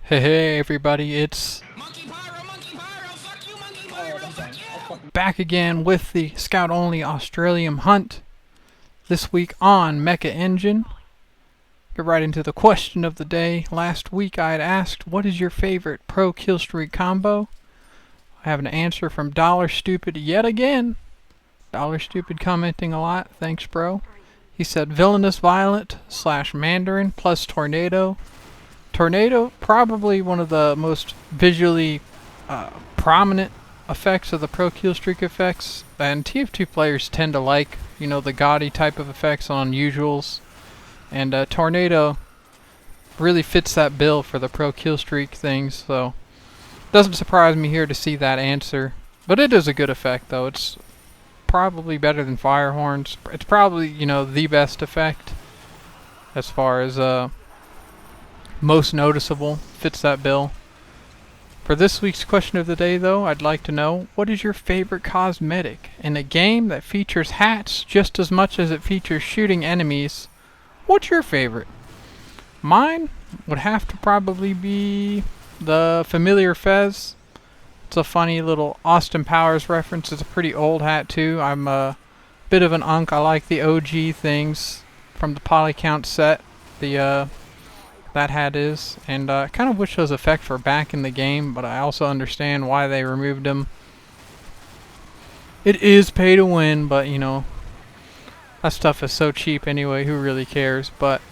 Hey everybody, it's back again with the Scout Only Australium hunt. This week on Mecha Engine. Get right into the question of the day. Last week I had asked, what is your favorite pro killstreak combo? I have an answer from Dollar Stupid yet again. Dollar Stupid commenting a lot, thanks bro. He said Villainous Violet / Mandarin plus Tornado. Tornado, probably one of the most visually prominent effects of the pro killstreak effects, and TF2 players tend to like, the gaudy type of effects on usuals, and Tornado really fits that bill for the pro killstreak things, so doesn't surprise me here to see that answer. But it is a good effect though. It's probably better than Fire Horns. It's probably, the best effect as far as most noticeable, fits that bill. For this week's question of the day though, I'd like to know, what is your favorite cosmetic in a game that features hats just as much as it features shooting enemies? What's your favorite? Mine would have to probably be the familiar fez. It's a funny little Austin Powers reference. It's a pretty old hat too. I'm a bit of an unk. I like the OG things from the Polycount set. That hat is, and I kind of wish those effects were back in the game, but I also understand why they removed them. It is pay to win, but that stuff is so cheap anyway, who really cares? But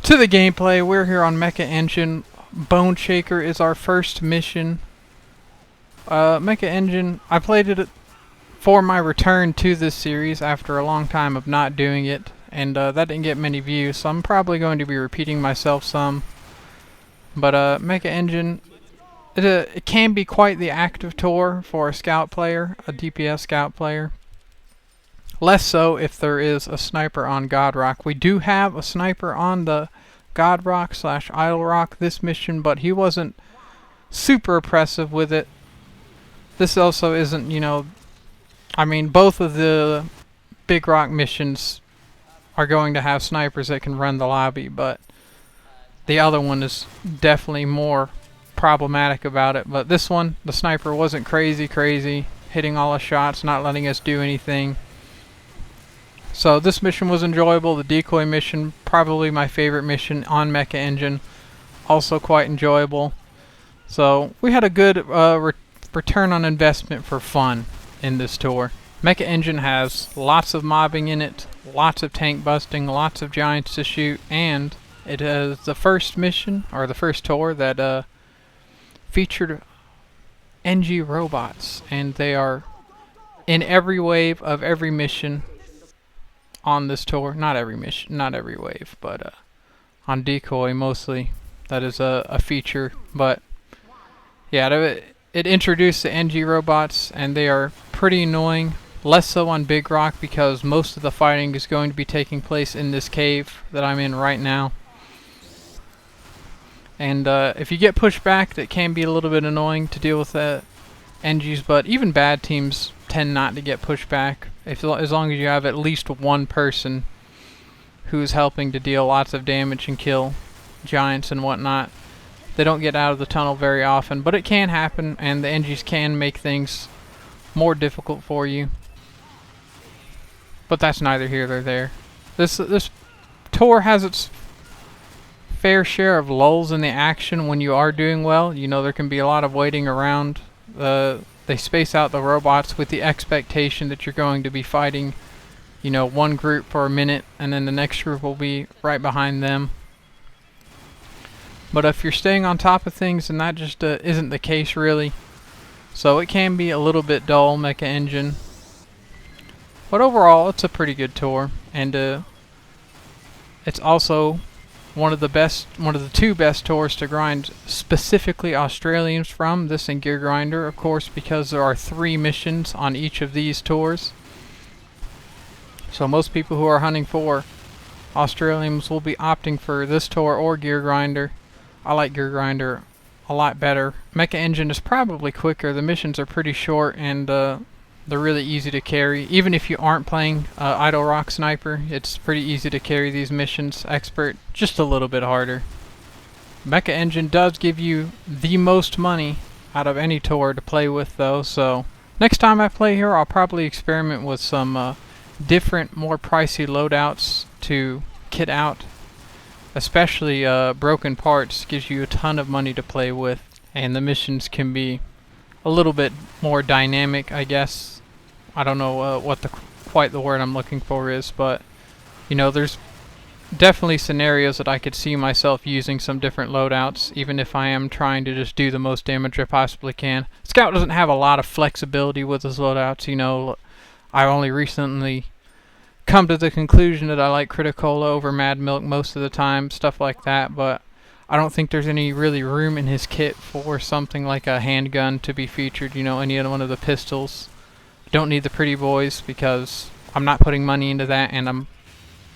to the gameplay, we're here on Mecha Engine. Bone Shaker is our first mission. Mecha Engine, I played it for my return to this series after a long time of not doing it. And that didn't get many views, so I'm probably going to be repeating myself some. But Mecha Engine, it can be quite the active tour for a scout player, a DPS scout player. Less so if there is a sniper on God Rock. We do have a sniper on the God Rock / Idle Rock this mission, but he wasn't super oppressive with it. This also isn't, both of the Big Rock missions are going to have snipers that can run the lobby, but the other one is definitely more problematic about it. But this one, the sniper wasn't crazy, hitting all the shots, not letting us do anything. So this mission was enjoyable. The decoy mission, probably my favorite mission on Mecha Engine, also quite enjoyable. So we had a good return on investment for fun in this tour. Mecha Engine has lots of mobbing in it, lots of tank busting, lots of giants to shoot, and it is the first mission, or the first tour, that featured NG robots, and they are in every wave of every mission on this tour. Not every mission, not every wave, but on decoy mostly. That is a feature, but yeah, it introduced the NG robots, and they are pretty annoying. Less so on Big Rock because most of the fighting is going to be taking place in this cave that I'm in right now. And if you get pushed back, that can be a little bit annoying to deal with the NGs, but even bad teams tend not to get pushed back as long as you have at least one person who's helping to deal lots of damage and kill giants and whatnot. They don't get out of the tunnel very often, but it can happen, and the NGs can make things more difficult for you. But that's neither here nor there. This tour has its fair share of lulls in the action when you are doing well. There can be a lot of waiting around. They space out the robots with the expectation that you're going to be fighting, one group for a minute, and then the next group will be right behind them. But if you're staying on top of things, then that just isn't the case really. So it can be a little bit dull, Mecha Engine. But overall, it's a pretty good tour, and it's also one of the two best tours to grind specifically Australians from. This and Gear Grinder, of course, because there are 3 missions on each of these tours. So most people who are hunting for Australians will be opting for this tour or Gear Grinder. I like Gear Grinder a lot better. Mecha Engine is probably quicker. The missions are pretty short, and they're really easy to carry. Even if you aren't playing Idle Rock Sniper, it's pretty easy to carry these missions. Expert, just a little bit harder. Mecha Engine does give you the most money out of any tour to play with though, so next time I play here I'll probably experiment with some different, more pricey loadouts to kit out. Especially broken parts gives you a ton of money to play with, and the missions can be a little bit more dynamic, I guess. I don't know what quite the word I'm looking for is, but you know, there's definitely scenarios that I could see myself using some different loadouts, even if I am trying to just do the most damage I possibly can. Scout doesn't have a lot of flexibility with his loadouts, you know. I only recently come to the conclusion that I like Criticola over Mad Milk most of the time, stuff like that, but I don't think there's any really room in his kit for something like a handgun to be featured, you know, any other one of the pistols. Don't need the pretty boys because I'm not putting money into that, and I'm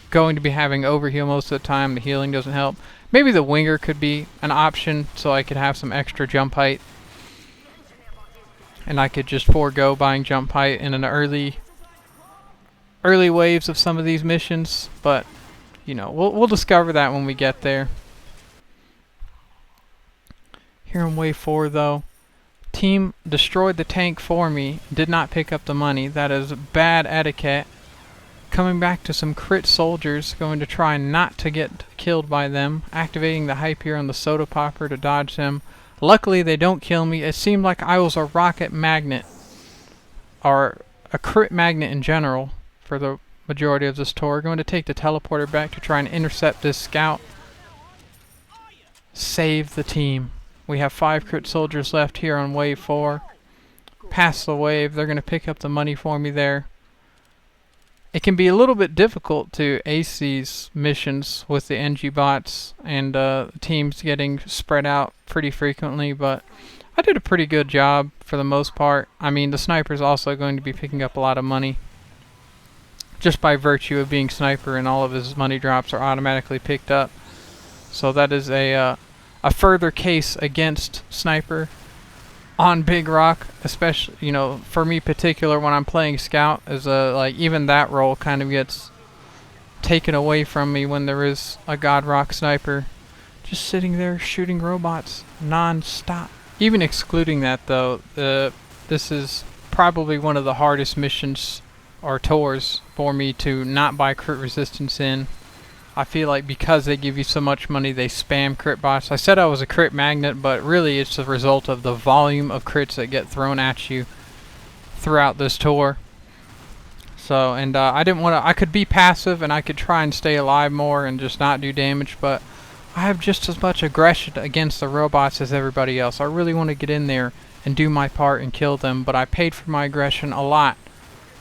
going to be having overheal most of the time. The healing doesn't help. Maybe the winger could be an option so I could have some extra jump height, and I could just forego buying jump height in an early waves of some of these missions, but you know, we'll discover that when we get there. Here in wave 4 though, team destroyed the tank for me, did not pick up the money. That is bad etiquette. Coming back to some crit soldiers, going to try not to get killed by them. Activating the hype here on the soda popper to dodge them. Luckily they don't kill me. It seemed like I was a rocket magnet, or a crit magnet in general, for the majority of this tour. Going to take the teleporter back to try and intercept this scout. Save the team. We have 5 crit soldiers left here on wave 4. Pass the wave. They're going to pick up the money for me there. It can be a little bit difficult to ace these missions with the NG bots and teams getting spread out pretty frequently, but I did a pretty good job for the most part. I mean, the sniper's also going to be picking up a lot of money just by virtue of being sniper, and all of his money drops are automatically picked up. So that is a further case against sniper on Big Rock, especially, you know, for me particular when I'm playing scout, is like even that role kind of gets taken away from me when there is a God Rock sniper just sitting there shooting robots non-stop. Even excluding that though, this is probably one of the hardest missions or tours for me to not buy crit resistance in. I feel like because they give you so much money, they spam crit bots. I said I was a crit magnet, but really it's the result of the volume of crits that get thrown at you throughout this tour. So, and I didn't want to, I could be passive and I could try and stay alive more and just not do damage, but I have just as much aggression against the robots as everybody else. I really want to get in there and do my part and kill them, but I paid for my aggression a lot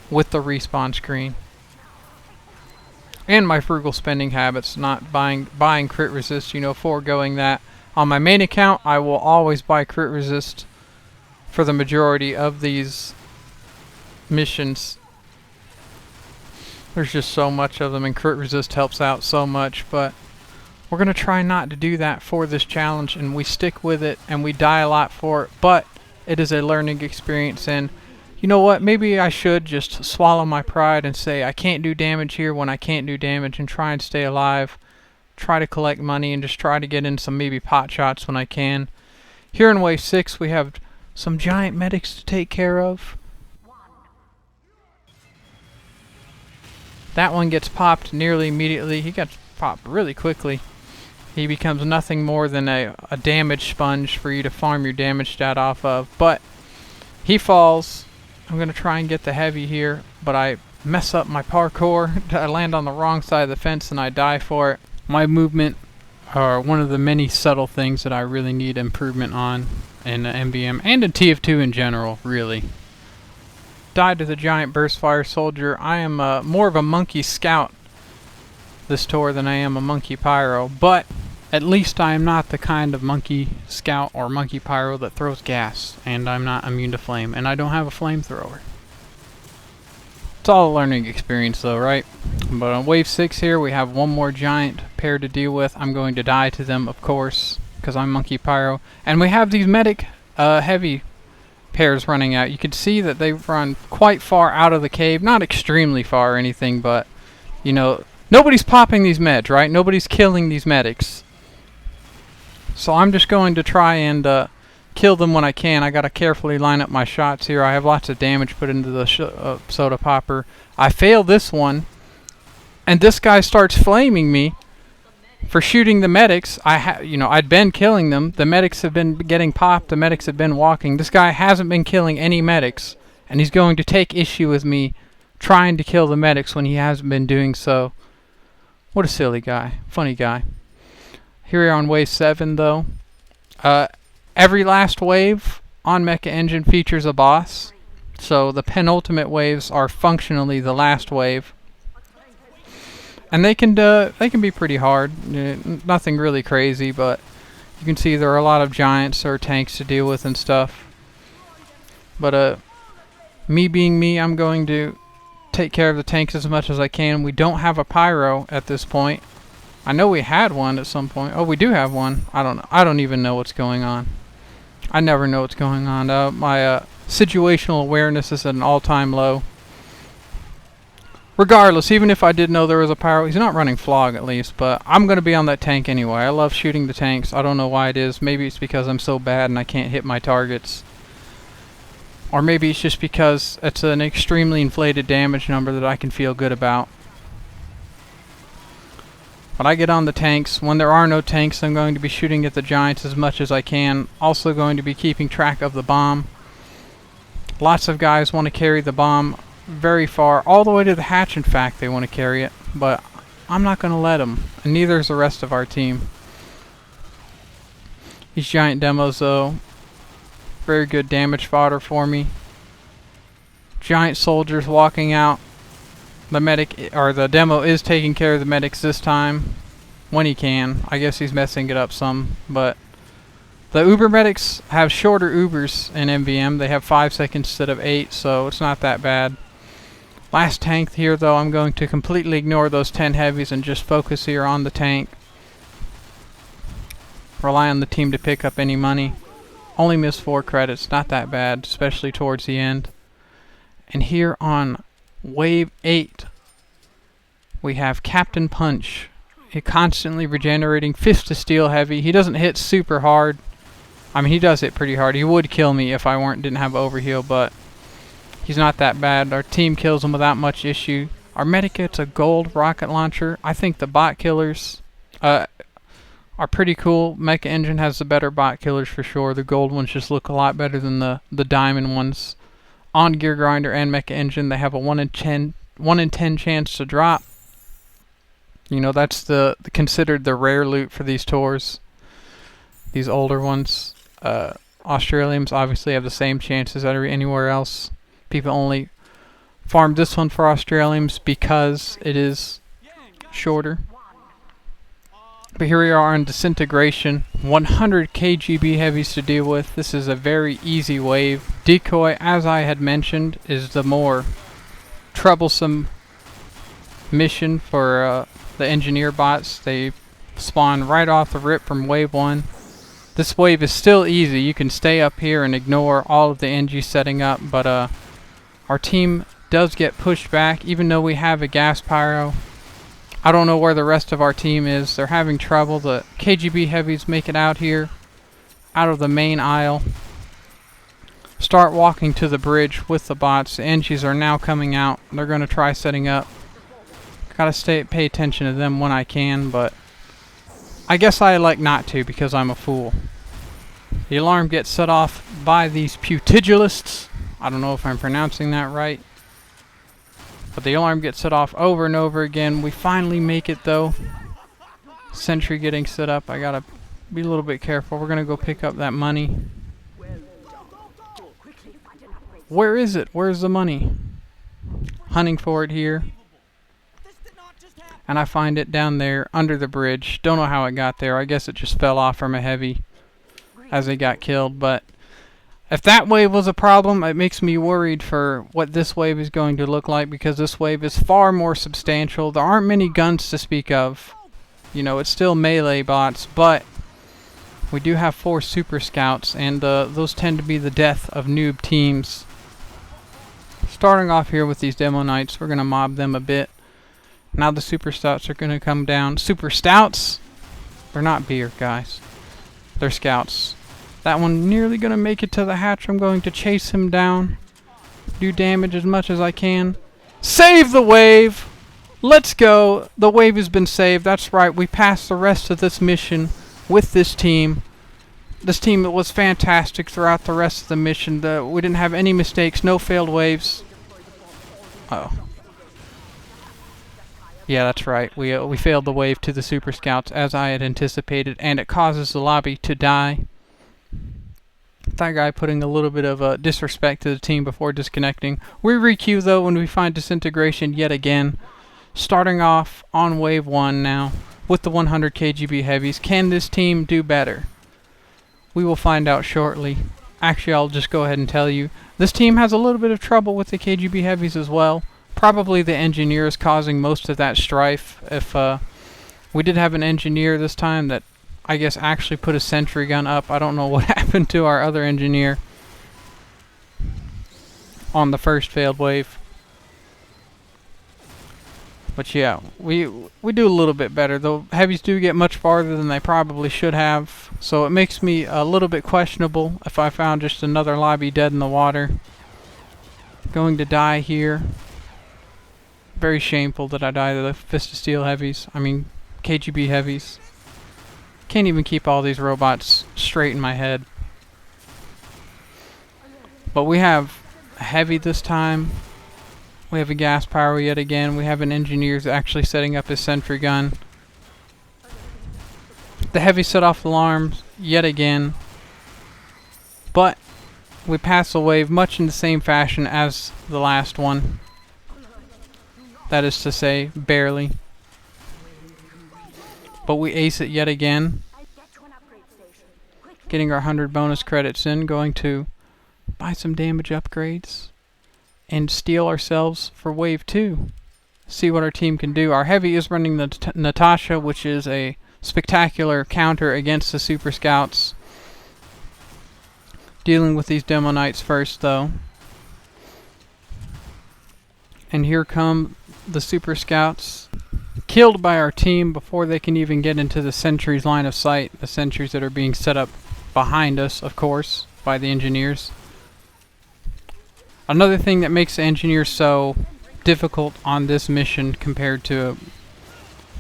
with the respawn screen. And my frugal spending habits, not buying crit resist, you know, foregoing that. On my main account, I will always buy crit resist for the majority of these missions. There's just so much of them, and crit resist helps out so much, but we're going to try not to do that for this challenge, and we stick with it, and we die a lot for it, but it is a learning experience, and you know what, maybe I should just swallow my pride and say I can't do damage here when I can't do damage, and try and stay alive, try to collect money, and just try to get in some maybe pot shots when I can. Here in wave 6 we have some giant medics to take care of. That one gets popped nearly immediately. He gets popped really quickly. He becomes nothing more than a damage sponge for you to farm your damage stat off of, but he falls. I'm going to try and get the heavy here, but I mess up my parkour. I land on the wrong side of the fence and I die for it. My movement are one of the many subtle things that I really need improvement on in MvM and in TF2 in general, really. Died to the giant burst fire soldier. I am more of a monkey scout this tour than I am a monkey pyro, but at least I am not the kind of monkey scout or monkey pyro that throws gas, and I'm not immune to flame, and I don't have a flamethrower. It's all a learning experience though, right? But on wave 6 here we have one more giant pair to deal with. I'm going to die to them, of course, because I'm monkey pyro, and we have these medic heavy pairs running out. You can see that they run quite far out of the cave, not extremely far or anything, but you know, nobody's popping these meds, right? Nobody's killing these medics. So I'm just going to try and kill them when I can. I gotta carefully line up my shots here. I have lots of damage put into the soda popper. I fail this one, and this guy starts flaming me for shooting the medics. I'd been killing them. The medics have been getting popped. The medics have been walking. This guy hasn't been killing any medics, and he's going to take issue with me trying to kill the medics when he hasn't been doing so. What a silly guy. Funny guy. Here we are on wave 7, though. Every last wave on Mecha Engine features a boss, so the penultimate waves are functionally the last wave, and they can be pretty hard. Nothing really crazy, but you can see there are a lot of giants or tanks to deal with and stuff. But me being me, I'm going to take care of the tanks as much as I can. We don't have a pyro at this point. I know we had one at some point. Oh, we do have one. I don't know. I don't even know what's going on. I never know what's going on. My situational awareness is at an all-time low. Regardless, even if I did know there was a pyro, he's not running flog at least, but I'm going to be on that tank anyway. I love shooting the tanks. I don't know why it is. Maybe it's because I'm so bad and I can't hit my targets. Or maybe it's just because it's an extremely inflated damage number that I can feel good about. But I get on the tanks. When there are no tanks, I'm going to be shooting at the giants as much as I can. Also going to be keeping track of the bomb. Lots of guys want to carry the bomb very far, all the way to the hatch in fact they want to carry it. But I'm not going to let them, and neither is the rest of our team. These giant demos though, very good damage fodder for me. Giant soldiers walking out. The medic, or the demo, is taking care of the medics this time when he can. I guess he's messing it up some, but the Uber medics have shorter Ubers in MvM. They have 5 seconds instead of 8, so it's not that bad. Last tank here though, I'm going to completely ignore those 10 heavies and just focus here on the tank. Rely on the team to pick up any money. Only missed 4 credits, not that bad, especially towards the end. And here on Wave 8, we have Captain Punch. He constantly regenerating, Fist of Steel heavy. He doesn't hit super hard. I mean, he does hit pretty hard. He would kill me if I didn't have overheal, but he's not that bad. Our team kills him without much issue. Our medic gets a gold rocket launcher. I think the bot killers are pretty cool. Mecha Engine has the better bot killers for sure. The gold ones just look a lot better than the diamond ones. On Gear Grinder and Mecha Engine, they have a 1 in 10 chance to drop. You know, that's considered the rare loot for these tours. These older ones. Australiums obviously have the same chances as anywhere else. People only farm this one for Australiums because it is shorter. But here we are on Disintegration. 100 KGB heavies to deal with. This is a very easy wave. Decoy, as I had mentioned, is the more troublesome mission for the engineer bots. They spawn right off the rip from wave 1. This wave is still easy. You can stay up here and ignore all of the NG setting up, but our team does get pushed back even though we have a gas pyro. I don't know where the rest of our team is. They're having trouble. The KGB heavies make it out here, out of the main aisle. Start walking to the bridge with the bots. The NGs are now coming out. They're going to try setting up. Gotta pay attention to them when I can, but I guess I like not to because I'm a fool. The alarm gets set off by these putigilists. I don't know if I'm pronouncing that right. But the alarm gets set off over and over again. We finally make it though. Sentry getting set up. I gotta be a little bit careful. We're gonna go pick up that money. Where is it? Where's the money? Hunting for it here. And I find it down there under the bridge. Don't know how it got there. I guess it just fell off from a heavy as they got killed. But if that wave was a problem, it makes me worried for what this wave is going to look like, because this wave is far more substantial. There aren't many guns to speak of. You know, it's still melee bots, but we do have 4 super scouts, and those tend to be the death of noob teams. Starting off here with these demo knights, we're going to mob them a bit. Now the super stouts are going to come down. Super stouts? They're not beer, guys. their scouts. That one nearly gonna make it to the hatch. I'm going to chase him down. Do damage as much as I can. Save the wave! Let's go! The wave has been saved. That's right, we passed the rest of this mission with this team. This team was fantastic throughout the rest of the mission. We didn't have any mistakes, no failed waves. Uh oh. Yeah, that's right. We failed the wave to the Super Scouts as I had anticipated, and it causes the lobby to die. That guy putting a little bit of disrespect to the team before disconnecting. We requeue though when we find Disintegration yet again. Starting off on wave 1 now with the 100 KGB heavies. Can this team do better? We will find out shortly. Actually, I'll just go ahead and tell you. This team has a little bit of trouble with the KGB heavies as well. Probably the engineer is causing most of that strife. If we did have an engineer this time that I guess actually put a sentry gun up. I don't know what happened to our other engineer on the first failed wave. But yeah, we do a little bit better. The heavies do get much farther than they probably should have. So it makes me a little bit questionable if I found just another lobby dead in the water. Going to die here. Very shameful that I died to the Fist of Steel heavies. I mean, KGB heavies. Can't even keep all these robots straight in my head. But we have a heavy this time. We have a gas power yet again. We have an engineer actually setting up his sentry gun. The heavy set off alarms yet again. But we pass the wave much in the same fashion as the last one. That is to say, barely. But we ace it yet again. Getting our 100 bonus credits in. Going to buy some damage upgrades. And steal ourselves for wave 2. See what our team can do. Our heavy is running the Natasha, which is a spectacular counter against the Super Scouts. Dealing with these Demo Knights first, though. And here come the Super Scouts. Killed by our team before they can even get into the sentries line of sight. The sentries that are being set up behind us, of course, by the engineers. Another thing that makes the engineers so difficult on this mission compared to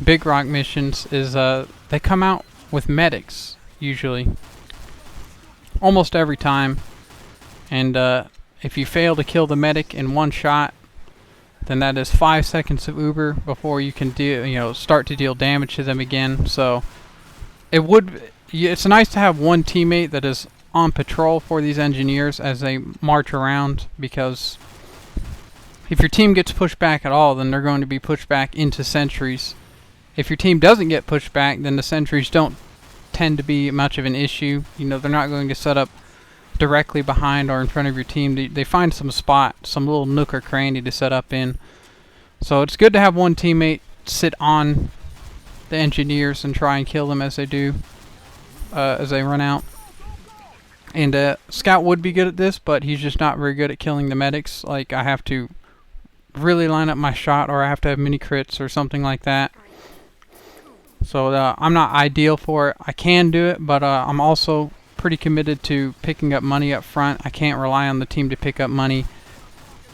Big Rock missions is they come out with medics, usually. Almost every time. And if you fail to kill the medic in one shot, then that is 5 seconds of Uber before you can start to deal damage to them again. So it's nice to have one teammate that is on patrol for these engineers as they march around, because if your team gets pushed back at all, then they're going to be pushed back into sentries. If your team doesn't get pushed back, then the sentries don't tend to be much of an issue. They're not going to set up directly behind or in front of your team. They find some spot, some little nook or cranny to set up in. So it's good to have one teammate sit on the engineers and try and kill them as they do, as they run out. And Scout would be good at this, but he's just not very good at killing the medics. Like, I have to really line up my shot, or I have to have mini crits or something like that. So I'm not ideal for it. I can do it, but I'm also pretty committed to picking up money up front. I can't rely on the team to pick up money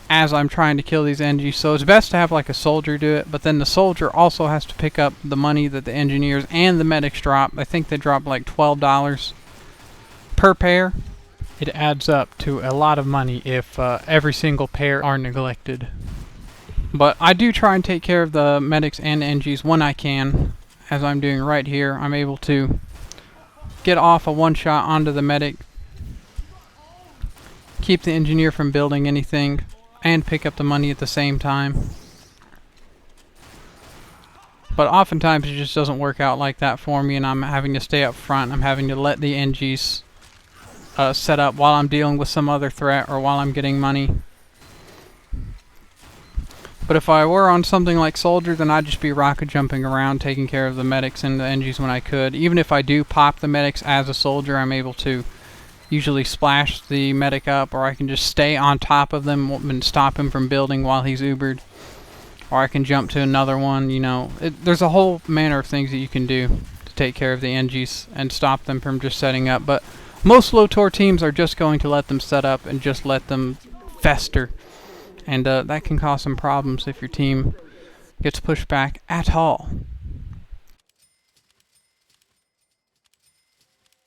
as I'm trying to kill these NGs. So it's best to have like a soldier do it, but then the soldier also has to pick up the money that the engineers and the medics drop. I think they drop like $12 per pair. It adds up to a lot of money if every single pair are neglected. But I do try and take care of the medics and NGs when I can, as I'm doing right here. I'm able to get off a one shot onto the medic, keep the engineer from building anything, and pick up the money at the same time. But oftentimes it just doesn't work out like that for me, and I'm having to stay up front. I'm having to let the NGs set up while I'm dealing with some other threat or while I'm getting money. But if I were on something like Soldier, then I'd just be rocket jumping around taking care of the medics and the NGs when I could. Even if I do pop the medics as a soldier, I'm able to usually splash the medic up, or I can just stay on top of them and stop him from building while he's Ubered. Or I can jump to another one, there's a whole manner of things that you can do to take care of the NGs and stop them from just setting up. But most low-tor teams are just going to let them set up and just let them fester. And that can cause some problems if your team gets pushed back at all.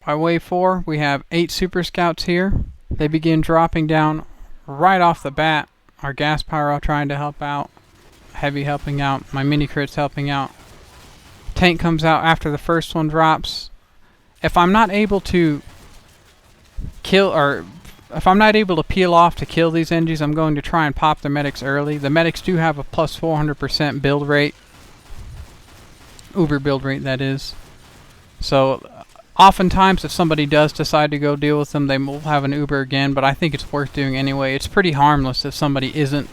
By wave 4, we have 8 Super Scouts here. They begin dropping down right off the bat. Our gas pyro trying to help out. Heavy helping out. My mini crit's helping out. Tank comes out after the first one drops. If I'm not able to kill, or if I'm not able to peel off to kill these NGs, I'm going to try and pop the medics early. The medics do have a plus 400% build rate. Uber build rate, that is. So oftentimes if somebody does decide to go deal with them, they will have an Uber again, but I think it's worth doing anyway. It's pretty harmless if somebody isn't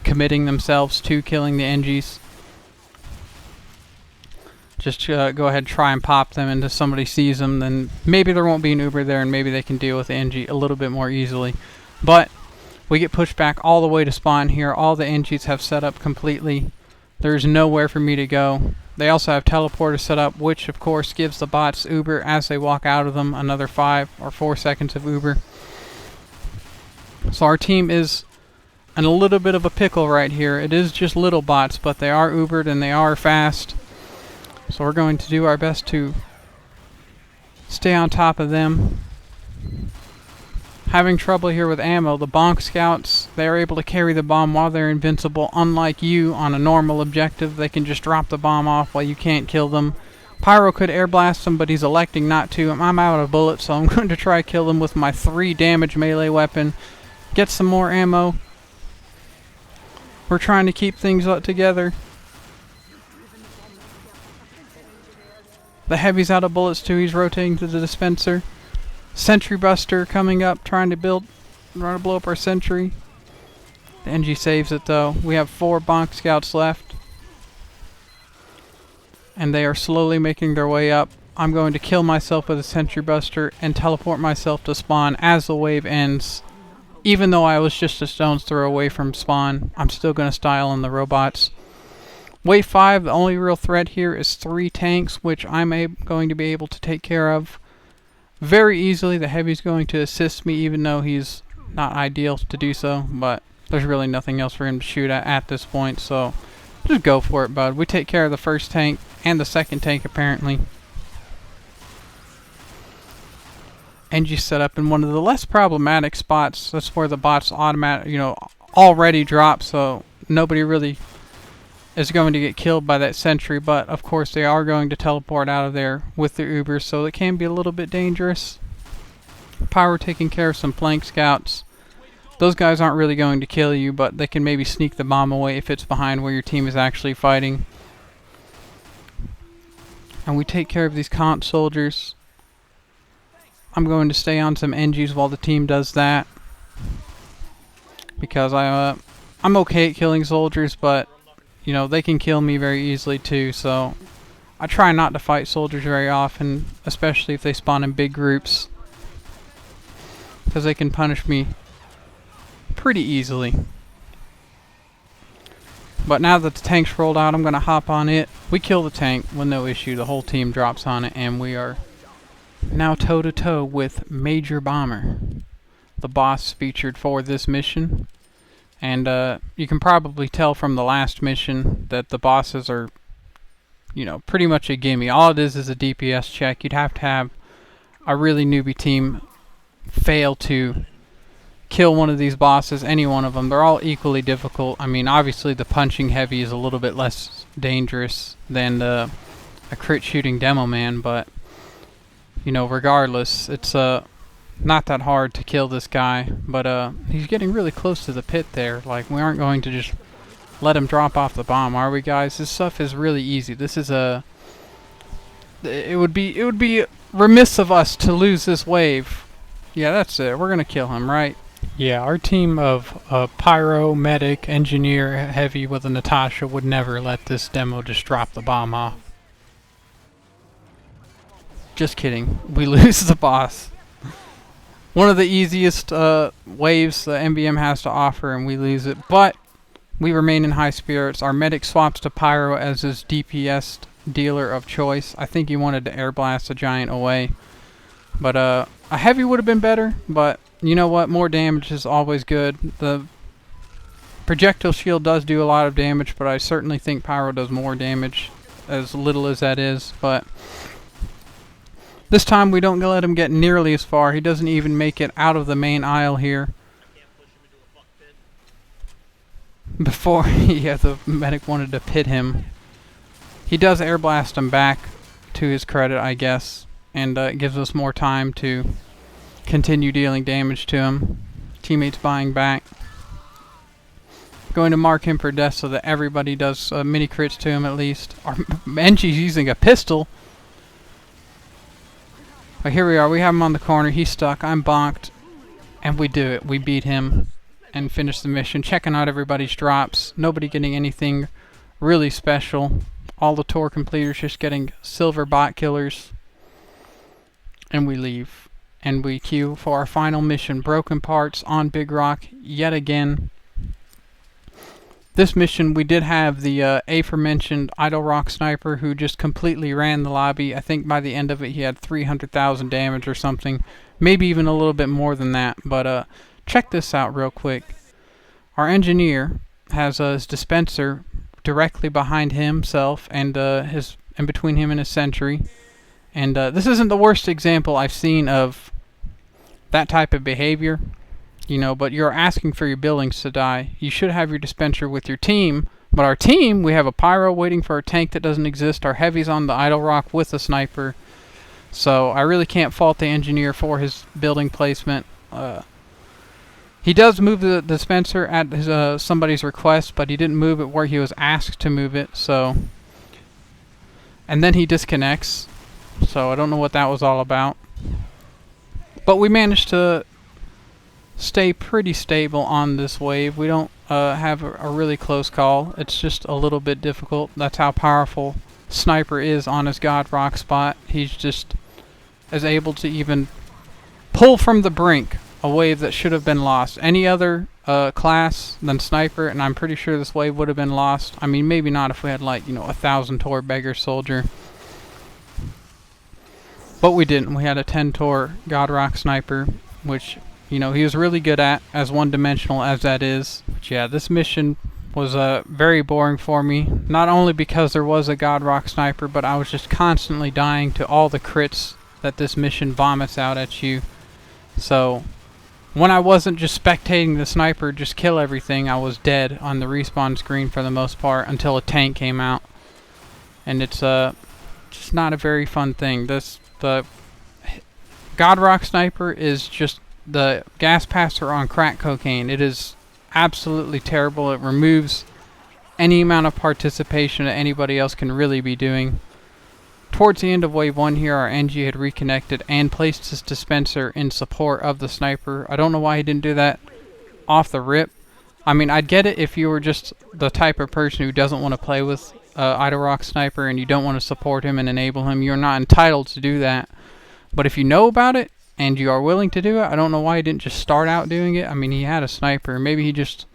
committing themselves to killing the NGs. Just go ahead and try and pop them, and if somebody sees them, then maybe there won't be an Uber there and maybe they can deal with the NG a little bit more easily. But we get pushed back all the way to spawn here. All the NGs have set up completely. There's nowhere for me to go. They also have teleporters set up, which of course gives the bots Uber as they walk out of them, another 5 or 4 seconds of Uber. So our team is in a little bit of a pickle right here. It is just little bots, but they are Ubered and they are fast. So we're going to do our best to stay on top of them. Having trouble here with ammo. The bonk scouts, they're able to carry the bomb while they're invincible. Unlike you on a normal objective, they can just drop the bomb off while you can't kill them. Pyro could air blast them, but he's electing not to. I'm out of bullets, so I'm going to try kill him with my 3 damage melee weapon. Get some more ammo. We're trying to keep things together. The heavy's out of bullets too. He's rotating to the dispenser. Sentry Buster coming up, trying to blow up our sentry. The NG saves it though. We have 4 bonk scouts left, and they are slowly making their way up. I'm going to kill myself with a Sentry Buster and teleport myself to spawn as the wave ends. Even though I was just a stone's throw away from spawn, I'm still going to style on the robots. Wave 5, the only real threat here is 3 tanks, which I'm going to be able to take care of very easily. The heavy's going to assist me, even though he's not ideal to do so, but there's really nothing else for him to shoot at this point, so just go for it, bud. We take care of the first tank and the second tank, apparently. NG set up in one of the less problematic spots. That's where the bots already drop, so nobody really is going to get killed by that sentry, but of course they are going to teleport out of there with their Ubers, so it can be a little bit dangerous. Pyro taking care of some flank scouts. Those guys aren't really going to kill you, but they can maybe sneak the bomb away if it's behind where your team is actually fighting. And we take care of these Kant soldiers. I'm going to stay on some NGs while the team does that, because I'm okay at killing soldiers, but you know, they can kill me very easily too, so I try not to fight soldiers very often, especially if they spawn in big groups, because they can punish me pretty easily. But now that the tank's rolled out, I'm going to hop on it. We kill the tank with no issue. The whole team drops on it, and we are now toe-to-toe with Major Bomber, the boss featured for this mission. And you can probably tell from the last mission that the bosses are, you know, pretty much a gimme. All it is a DPS check. You'd have to have a really newbie team fail to kill one of these bosses, any one of them. They're all equally difficult. I mean, obviously the punching heavy is a little bit less dangerous than a crit shooting demo man, but you know, regardless, it's not that hard to kill this guy, but he's getting really close to the pit there. Like, we aren't going to just let him drop off the bomb, are we, guys? This stuff is really easy. This is it would be remiss of us to lose this wave. Yeah, that's it. We're gonna kill him, right? Yeah, our team of pyro, medic, engineer, heavy with a Natasha would never let this demo just drop the bomb off. Just kidding. We lose the boss. One of the easiest waves the MvM has to offer, and we lose it. But we remain in high spirits. Our medic swaps to pyro as his DPS dealer of choice. I think he wanted to air blast the giant away. But a heavy would have been better, but you know what? More damage is always good. The projectile shield does do a lot of damage, but I certainly think pyro does more damage, as little as that is. But this time we don't let him get nearly as far. He doesn't even make it out of the main aisle here. Before the medic wanted to pit him. He does air blast him back, to his credit, I guess, and it gives us more time to continue dealing damage to him. Teammates buying back. Going to mark him for death so that everybody does mini crits to him at least. Our Engie's using a pistol. But here we are. We have him on the corner. He's stuck. I'm bonked. And we do it. We beat him and finish the mission. Checking out everybody's drops. Nobody getting anything really special. All the tour completers just getting silver bot killers. And we leave. And we queue for our final mission. Broken parts on Big Rock yet again. This mission we did have the aforementioned Idle Rock Sniper who just completely ran the lobby. I think by the end of it he had 300,000 damage or something. Maybe even a little bit more than that. But check this out real quick. Our engineer has his dispenser directly behind himself and in between him and his sentry. And this isn't the worst example I've seen of that type of behavior. You know, but you're asking for your buildings to die. You should have your dispenser with your team. But our team, we have a pyro waiting for a tank that doesn't exist. Our heavy's on the idle rock with a sniper. So I really can't fault the engineer for his building placement. He does move the dispenser at his, somebody's request, but he didn't move it where he was asked to move it. So, and then he disconnects. So I don't know what that was all about. But we managed to stay pretty stable on this wave. We don't have a really close call. It's just a little bit difficult. That's how powerful Sniper is on his God Rock spot. He's just as able to even pull from the brink a wave that should have been lost. Any other class than Sniper, and I'm pretty sure this wave would have been lost. I mean, maybe not if we had, like, 1,000 Tor Beggar Soldier. But we didn't. We had a 10 Tor God Rock Sniper, which he was really good at, as one-dimensional as that is. But yeah, this mission was very boring for me. Not only because there was a God Rock Sniper, but I was just constantly dying to all the crits that this mission vomits out at you. So, when I wasn't just spectating the sniper just kill everything, I was dead on the respawn screen for the most part until a tank came out. And it's just not a very fun thing. The God Rock Sniper is just the gas passer on crack cocaine. It is absolutely terrible. It removes any amount of participation that anybody else can really be doing. Towards the end of wave 1 here, our NG had reconnected and placed his dispenser in support of the sniper. I don't know why he didn't do that off the rip. I mean, I'd get it if you were just the type of person who doesn't want to play with Idle Rock Sniper and you don't want to support him and enable him. You're not entitled to do that. But if you know about it, and you are willing to do it, I don't know why he didn't just start out doing it. I mean, he had a sniper. Maybe he just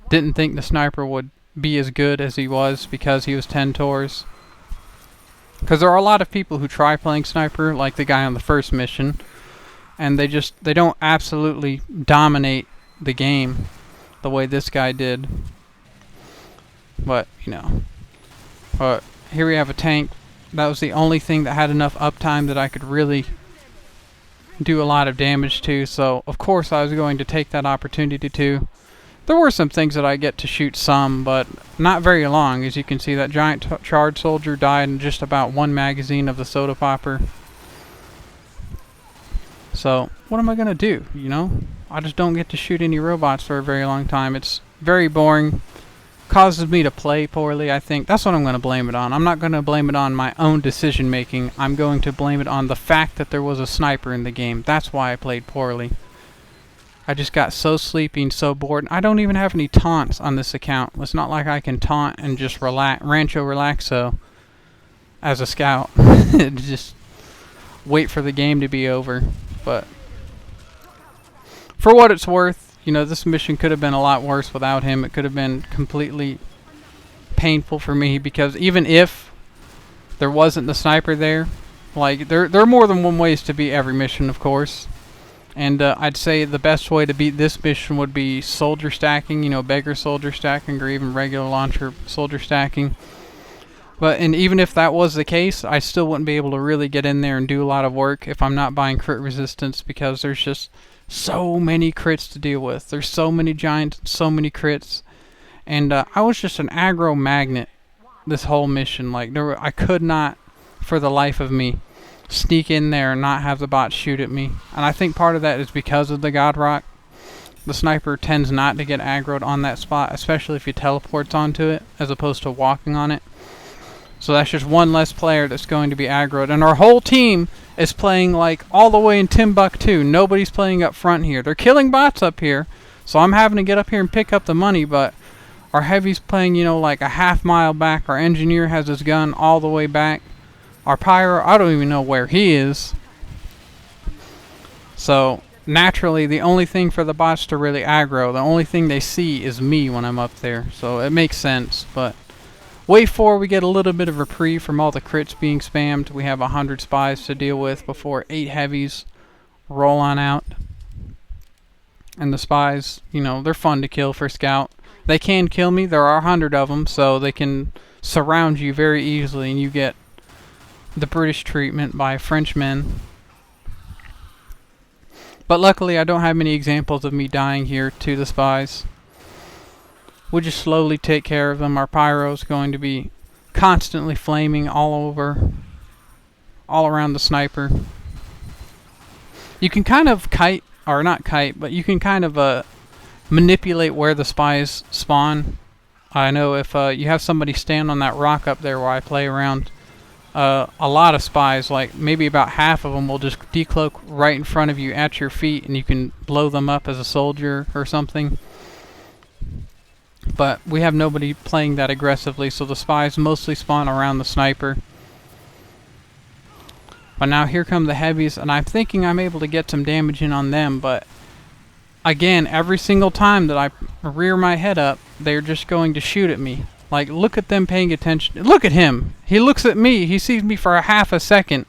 didn't think the sniper would be as good as he was because he was 10 Tors. Because there are a lot of people who try playing sniper, like the guy on the first mission, and they don't absolutely dominate the game the way this guy did. But, but here we have a tank. That was the only thing that had enough uptime that I could really do a lot of damage to, so of course I was going to take that opportunity to. There were some things that I get to shoot some, but not very long. As you can see, that giant charge soldier died in just about one magazine of the soda popper. So what am I gonna do? I just don't get to shoot any robots for a very long time. It's very boring. Causes me to play poorly, I think. That's what I'm going to blame it on. I'm not going to blame it on my own decision making. I'm going to blame it on the fact that there was a sniper in the game. That's why I played poorly. I just got so sleepy and so bored. I don't even have any taunts on this account. It's not like I can taunt and just Rancho Relaxo as a scout. Just wait for the game to be over. But for what it's worth, this mission could have been a lot worse without him. It could have been completely painful for me because even if there wasn't the sniper there. Like, there are more than one ways to beat every mission, of course. And I'd say the best way to beat this mission would be soldier stacking, you know, beggar soldier stacking, or even regular launcher soldier stacking. And even if that was the case, I still wouldn't be able to really get in there and do a lot of work if I'm not buying crit resistance, because there's just so many crits to deal with. There's so many giants, so many crits. And I was just an aggro magnet this whole mission. Like, I could not, for the life of me, sneak in there and not have the bot shoot at me. And I think part of that is because of the God Rock. The sniper tends not to get aggroed on that spot, especially if he teleports onto it, as opposed to walking on it. So that's just one less player that's going to be aggroed. And our whole team is playing like all the way in Timbuktu. Nobody's playing up front here. They're killing bots up here, so I'm having to get up here and pick up the money, but our heavy's playing, you know, like a half-mile back. Our engineer has his gun all the way back. Our pyro, I don't even know where he is. So, naturally, the only thing for the bots to really aggro, the only thing they see is me when I'm up there. So, it makes sense. But wave 4, we get a little bit of reprieve from all the crits being spammed. We have 100 spies to deal with before 8 heavies roll on out. And the spies, you know, they're fun to kill for scout. They can kill me. There are 100 of them, so they can surround you very easily, and you get the British treatment by Frenchmen. But luckily, I don't have many examples of me dying here to the spies. We'll just slowly take care of them. Our pyro's going to be constantly flaming all around the sniper. You can kind of kite, or not kite, but you can kind of manipulate where the spies spawn. I know if you have somebody stand on that rock up there where I play around, a lot of spies, like maybe about half of them, will just decloak right in front of you at your feet, and you can blow them up as a soldier or something. But we have nobody playing that aggressively, so the spies mostly spawn around the sniper. But now here come the heavies, and I'm thinking I'm able to get some damage in on them, but again, every single time that I rear my head up, they're just going to shoot at me. Like, look at them paying attention. Look at him. He looks at me. He sees me for a half a second,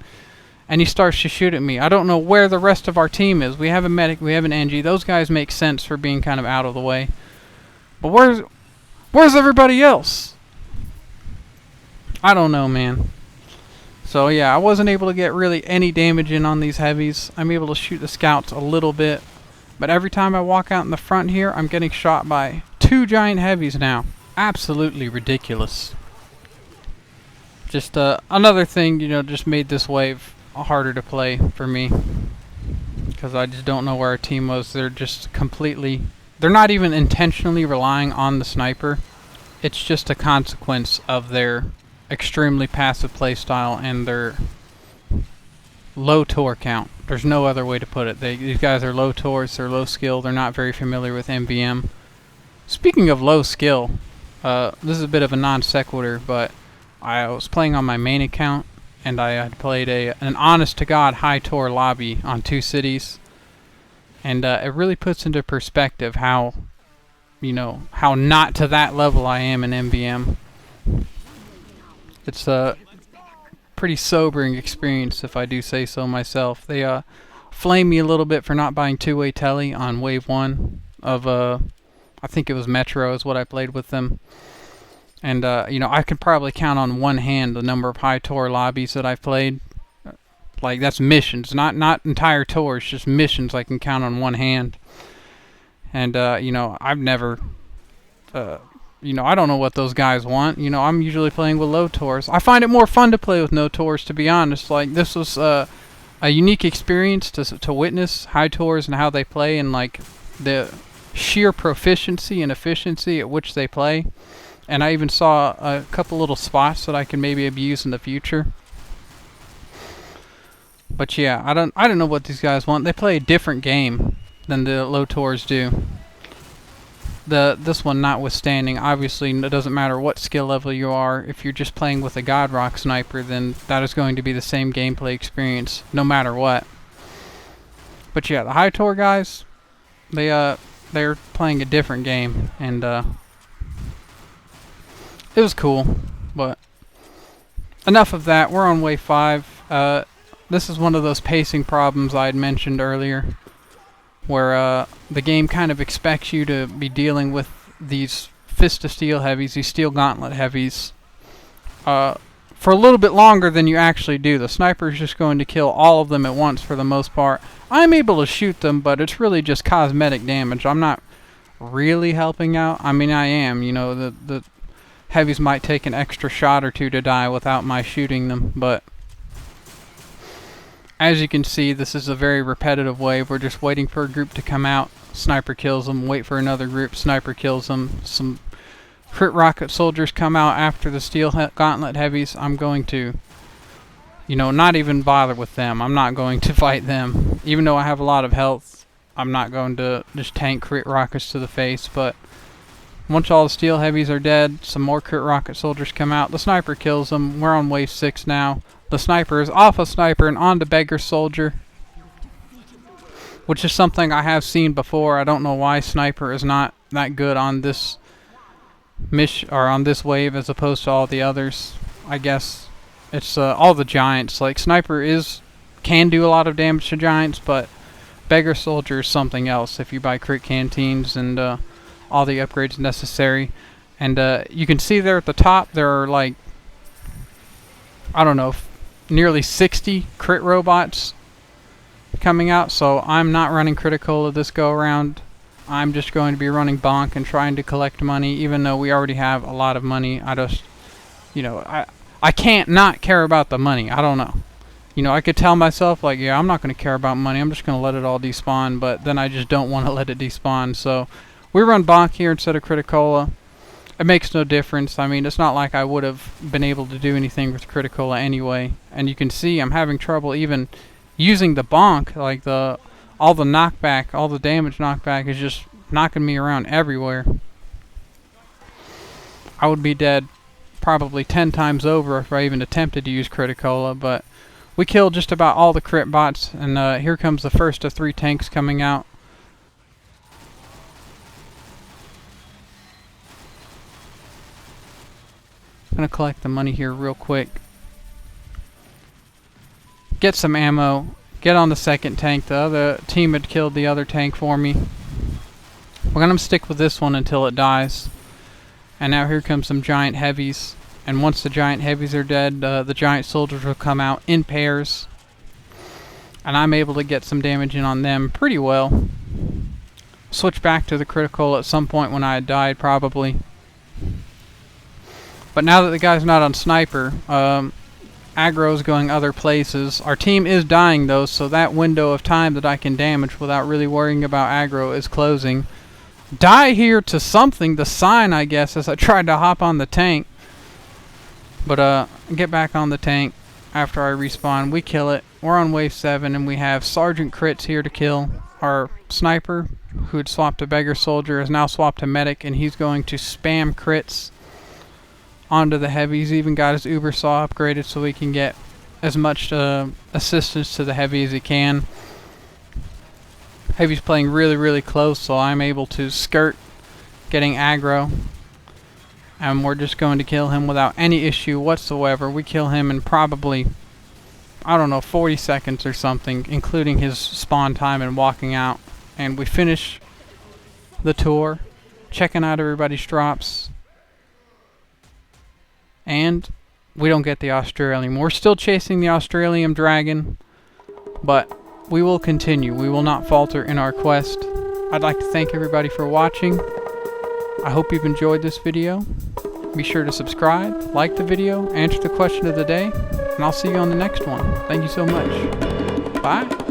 and he starts to shoot at me. I don't know where the rest of our team is. We have a medic. We have an NG. Those guys make sense for being kind of out of the way. But where's everybody else? I don't know, man. So, yeah, I wasn't able to get really any damage in on these heavies. I'm able to shoot the scouts a little bit. But every time I walk out in the front here, I'm getting shot by 2 giant heavies now. Absolutely ridiculous. Just another thing, you know, just made this wave harder to play for me, because I just don't know where our team was. They're just completely, they're not even intentionally relying on the sniper. It's just a consequence of their extremely passive playstyle and their low tour count. There's no other way to put it. These guys are low tours, they're low skill, they're not very familiar with MvM. Speaking of low skill, this is a bit of a non sequitur, but I was playing on my main account, and I had played an honest-to-God high-tour lobby on 2 cities, and it really puts into perspective how, you know, how not to that level I am in MvM. It's a pretty sobering experience, if I do say so myself. They flamed me a little bit for not buying two-way telly on wave 1 of I think it was Metro is what I played with them. And, you know, I could probably count on one hand the number of high tour lobbies that I've played. Like, that's missions, not entire tours, just missions I can count on one hand. And, you know, I've never, you know, I don't know what those guys want. You know, I'm usually playing with low tours. I find it more fun to play with no tours, to be honest. Like, this was a unique experience to witness high tours and how they play, and, like, the sheer proficiency and efficiency at which they play. And I even saw a couple little spots that I can maybe abuse in the future. But yeah, I don't know what these guys want. They play a different game than the low tours do. This one notwithstanding, obviously it doesn't matter what skill level you are. If you're just playing with a God Rock sniper, then that is going to be the same gameplay experience no matter what. But yeah, the high tour guys, they're playing a different game, and it was cool, but enough of that. We're on wave 5. This is one of those pacing problems I had mentioned earlier, where the game kind of expects you to be dealing with these Fist of Steel heavies, these Steel Gauntlet heavies, for a little bit longer than you actually do. The sniper is just going to kill all of them at once for the most part. I'm able to shoot them, but it's really just cosmetic damage. I'm not really helping out. I mean, I am. You know, the heavies might take an extra shot or two to die without my shooting them, but as you can see, this is a very repetitive wave. We're just waiting for a group to come out. Sniper kills them. Wait for another group. Sniper kills them. Some crit rocket soldiers come out after the Steel Gauntlet heavies. I'm going to, you know, not even bother with them. I'm not going to fight them. Even though I have a lot of health, I'm not going to just tank crit rockets to the face. But once all the steel heavies are dead, some more crit rocket soldiers come out. The sniper kills them. We're on wave 6 now. The sniper is off a sniper and on to beggar soldier, which is something I have seen before. I don't know why sniper is not that good on this on this wave as opposed to all the others. I guess it's all the giants. Like sniper can do a lot of damage to giants, but beggar soldier is something else if you buy crit canteens and all the upgrades necessary. And you can see there at the top there are, like, I don't know, nearly 60 crit robots coming out, so I'm not running Criticola this go around. I'm just going to be running Bonk and trying to collect money, even though we already have a lot of money. I just, you know, I can't not care about the money. I don't know. You know, I could tell myself, like, yeah, I'm not going to care about money. I'm just going to let it all despawn, but then I just don't want to let it despawn. So we run Bonk here instead of Criticola. It makes no difference. I mean, it's not like I would have been able to do anything with Criticola anyway. And you can see I'm having trouble even using the Bonk. Like, all the knockback, all the damage knockback is just knocking me around everywhere. I would be dead probably 10 times over if I even attempted to use Criticola, but we killed just about all the crit bots, and here comes the first of 3 tanks coming out. I'm gonna collect the money here real quick. Get some ammo. Get on the second tank. The other team had killed the other tank for me. We're gonna stick with this one until it dies. And now here comes some giant heavies. And once the giant heavies are dead, the giant soldiers will come out in pairs. And I'm able to get some damage in on them pretty well. Switch back to the critical at some point when I had died, probably. But now that the guy's not on sniper, aggro's going other places. Our team is dying though, so that window of time that I can damage without really worrying about aggro is closing. Die here to something, the sign, I guess, as I tried to hop on the tank. But get back on the tank after I respawn. We kill it. We're on wave 7 and we have Sergeant Crits here to kill. Our sniper, who had swapped to beggar soldier, has now swapped to medic, and he's going to spam crits onto the heavy. He's even got his Uber saw upgraded so he can get as much assistance to the heavy as he can. Heavy's playing really, really close, so I'm able to skirt getting aggro. And we're just going to kill him without any issue whatsoever. We kill him in probably, I don't know, 40 seconds or something, including his spawn time and walking out. And we finish the tour, checking out everybody's drops. And we don't get the Australium. We're still chasing the Australium dragon, but we will continue. We will not falter in our quest. I'd like to thank everybody for watching. I hope you've enjoyed this video. Be sure to subscribe, like the video, answer the question of the day, and I'll see you on the next one. Thank you so much. Bye.